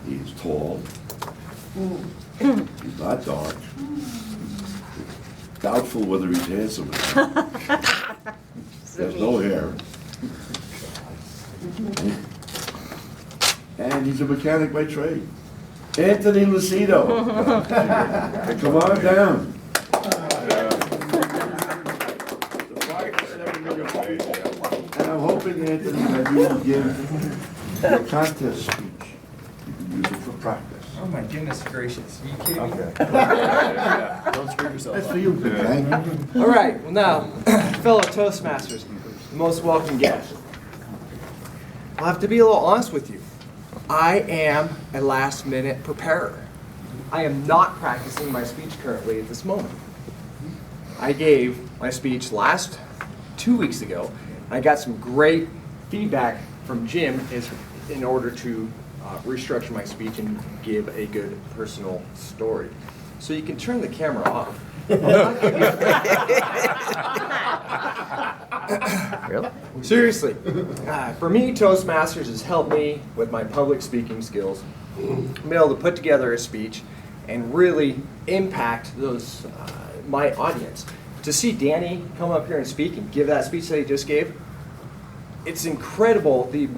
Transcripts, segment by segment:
He's tall. He's not dark. Doubtful whether he's handsome. There's no hair. And he's a mechanic by trade. Anthony Lucido. Come on down. And I'm hoping, Anthony, that you will give your contest speech. You can use it for practice. Oh my goodness gracious, are you kidding me? Don't screw yourself That's up. for you, big guy. All right, well now, fellow Toastmasters, most welcome guests. I'll have to be a little honest with you. I am a last-minute preparer. I am not practicing my speech currently at this moment. I gave my speech 2 weeks ago. I got some great feedback from Jim in order to restructure my speech and give a good personal story. So you can turn the camera off. Really? Seriously, for me, Toastmasters has helped me with my public speaking skills, be able to put together a speech and really impact my audience. To see Danny come up here and speak and give that speech that he just gave, it's incredible the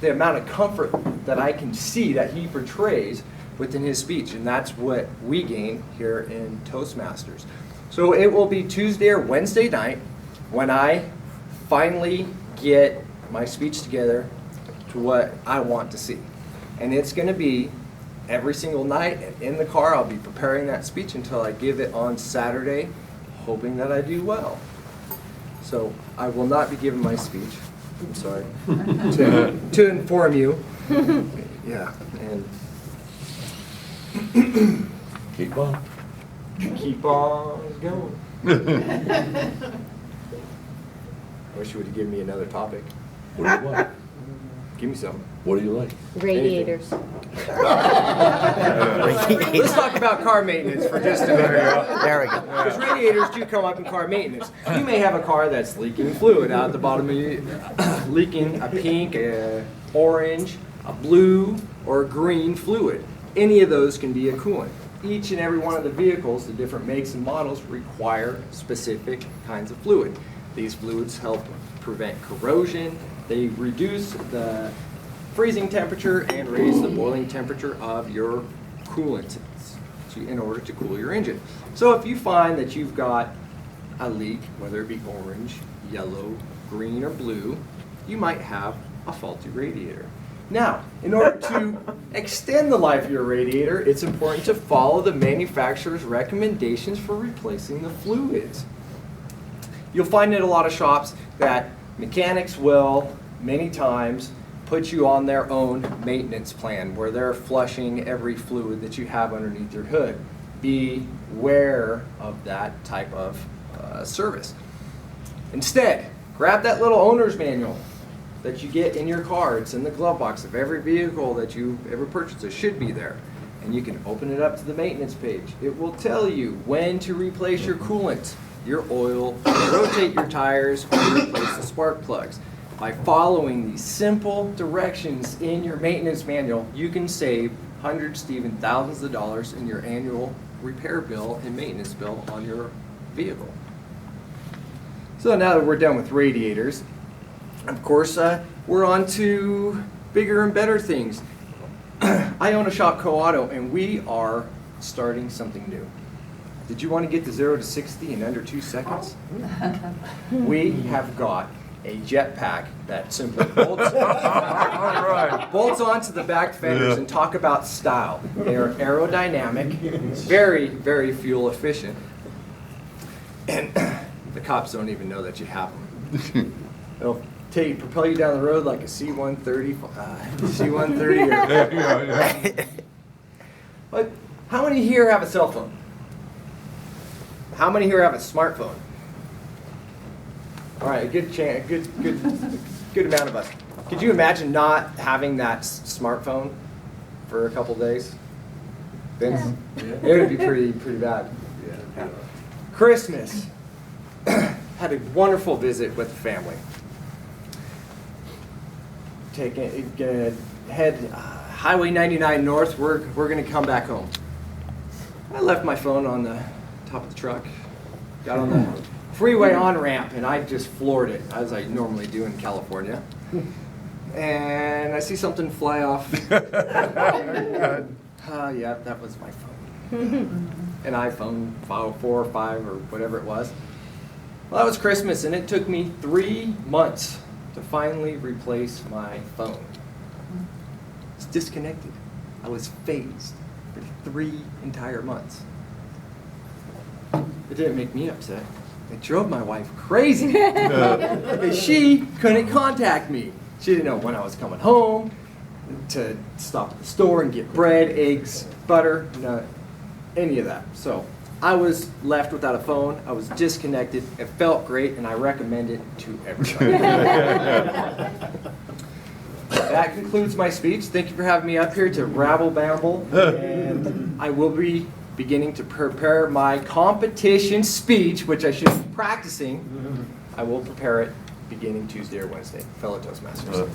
amount of comfort that I can see that he portrays within his speech, and that's what we gain here in Toastmasters. So it will be Tuesday or Wednesday night when I finally get my speech together to what I want to see. And it's going to be every single night, and in the car I'll be preparing that speech until I give it on Saturday, hoping that I do well. So I will not be giving my speech. I'm sorry, to inform you. Yeah, and Keep on. keep on going. I wish you would have given me another topic. What do you want? Give me some. What do you like? Radiators. Let's talk about car maintenance for just a minute. There we go. Because radiators do come up in car maintenance. You may have a car that's leaking fluid out the bottom of you, leaking a pink, a orange, a blue, or a green fluid. Any of those can be a coolant. Each and every one of the vehicles, the different makes and models, require specific kinds of fluid. These fluids help prevent corrosion. They reduce the freezing temperature and raise the boiling temperature of your coolant in order to cool your engine. So if you find that you've got a leak, whether it be orange, yellow, green, or blue, you might have a faulty radiator. Now, in order to extend the life of your radiator, it's important to follow the manufacturer's recommendations for replacing the fluids. You'll find in a lot of shops that mechanics will, many times, put you on their own maintenance plan where they're flushing every fluid that you have underneath your hood. Beware of that type of service. Instead, grab that little owner's manual that you get in your car. It's in the glove box of every vehicle that you ever purchase. It should be there. And you can open it up to the maintenance page. It will tell you when to replace your coolant, your oil, rotate your tires, or replace the spark plugs. By following these simple directions in your maintenance manual, you can save hundreds to even thousands of dollars in your annual repair bill and maintenance bill on your vehicle. So now that we're done with radiators, of course, we're on to bigger and better things. I own a shop, Co-Auto, and we are starting something new. Did you want to get to 0 to 60 in under 2 seconds? We have got a jetpack that simply bolts onto the back fenders, and talk about style. They are aerodynamic, very, very fuel efficient, and the cops don't even know that you have them. They'll propel you down the road like a C-130, C-130. But how many here have a cell phone? How many here have a smartphone? All right, a good amount of us. Could you imagine not having that smartphone for a couple days? Vince? Yeah. It would be pretty bad. Yeah. Christmas. Had a wonderful visit with the family. Highway 99 North, we're gonna come back home. I left my phone on the top of the truck, got on the freeway on-ramp, and I just floored it, as I normally do in California. And I see something fly off. Yeah, that was my phone. An iPhone 4 or 5 or whatever it was. Well, that was Christmas, and it took me 3 months to finally replace my phone. It's disconnected. I was phased for 3 entire months. It didn't make me upset. It drove my wife crazy because she couldn't contact me. She didn't know when I was coming home, to stop at the store and get bread, eggs, butter, none, any of that. So I was left without a phone. I was disconnected. It felt great, and I recommend it to everybody. That concludes my speech. Thank you for having me up here to rabble babble, and I will be beginning to prepare my competition speech, which I should be practicing. I will prepare it beginning Tuesday or Wednesday, fellow Toastmasters.